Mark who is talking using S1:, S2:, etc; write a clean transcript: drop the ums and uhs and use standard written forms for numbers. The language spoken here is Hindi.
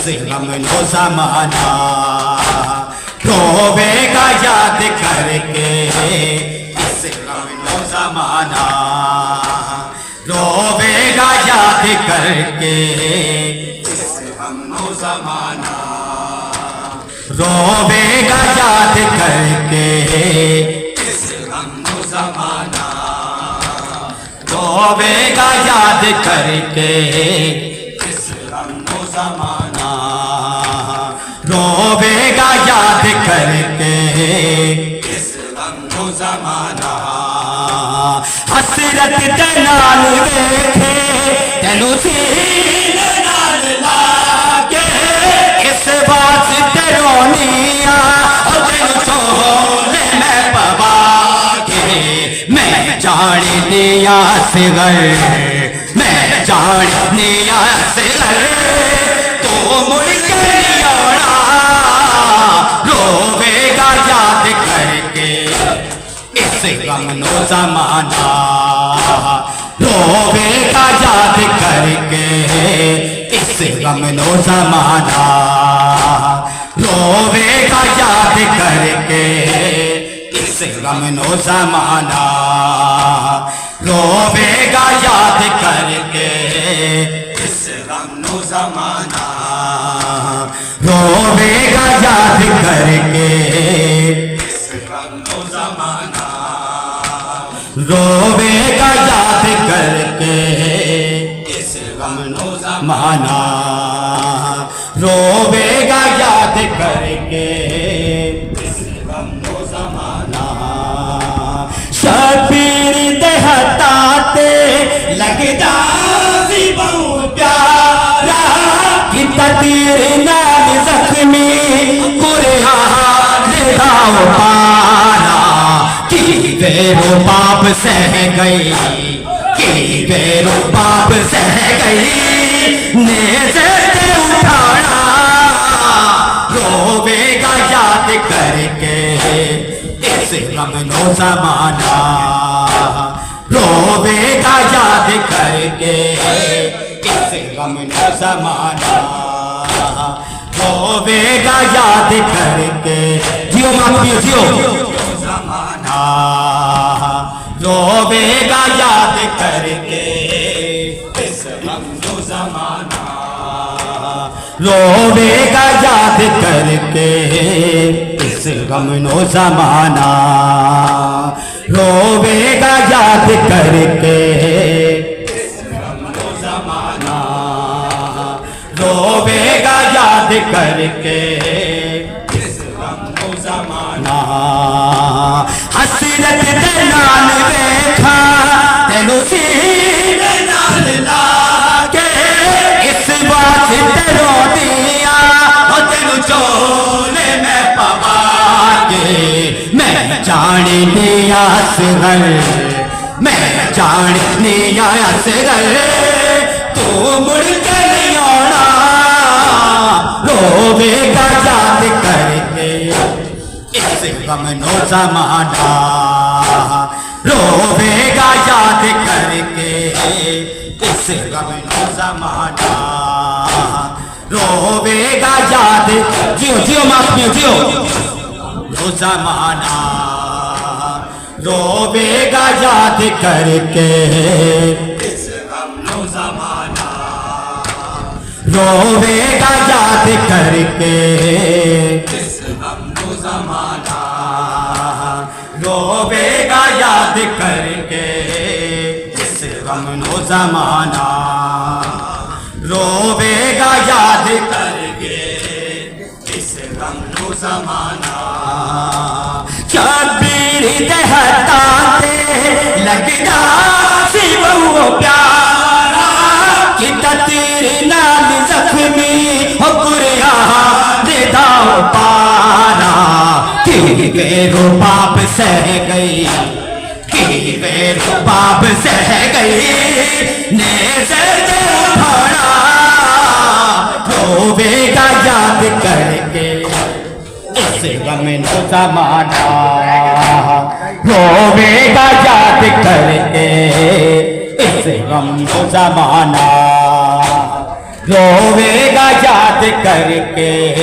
S1: इस गम नो ज़माना रोवेगा याद करके इस गम नो ज़माना रोवेगा याद करके इस गम नो ज़माना रोवेगा याद करके इस गम नो ज़माना रोवेगा याद करके इस गम नो ज़माना रोवेगा याद करके इस गम नो ज़माना हसरत दे नाल वेखे तेनू सीने नाल लाके इस वास्ते रोनिया ओ तेनू छोले मैं पवा के मैं जानिया सिगर मैं जानिया सिगर तो मुड़ के आना रोवेगा याद करके इस गम नो ज़माना रोवेगा याद करके इस गम नो ज़माना रोवेगा याद करके इस गम नो ज़माना रोवेगा याद करके इस गम नो ज़माना रोवेगा याद करके इस गम नो ज़माना रोवेगा याद करके इस गम नो ज़माना रोवेगा याद करके इस गम नो ज़माना शबीर दे हताते लगदा सी बहु प्यारा कि तीर नाल जख्मी कुरान दाव पारा कि बेरो पाप सह गई कि बेरो पाप सह गई नेज़े से उठाना रोवेगा याद करके इस गम नो ज़माना रोवेगा याद करके इस गम नो ज़माना रोवेगा याद करके जियो माफियो जियो ज़माना रोवेगा याद करके इस गम नो ज़माना रोवेगा याद करके इस गम नो ज़माना रोवेगा याद करके इस गम नो ज़माना रोवेगा याद करके इस गम नो ज़माना हसरत दे नाल वेखा तेनू सीने नाल लाके इस वास्ते रोनिया ओ तेनू चोले मैं पवा के मैं जानिया सिगर मैं जानिया सिगर तू मुड़ के नहीं आना रोवेगा याद करके इस गम नो ज़माना रोवेगा याद करके इस गम नो ज़माना रोवेगा याद जियो जियो माफियो जियो नो ज़माना रोवेगा याद करके इस गम नो ज़माना रोवेगा याद करके इस गम नो ज़माना रोवेगा याद करके इस गम नो ज़माना रोवेगा याद करके इस गम नो ज़माना शबीर दे हताते लगदा सी बहु प्यारा कि तीर नाल जख्मी हो कुरान दाव पारा कि बेरो पाप सह गई कि बेरो पाप सह गई नेज़े से उठाना रोवेगा याद करके इस गम नो ज़माना रोवेगा याद करके इस गम नो ज़माना रोवेगा याद करके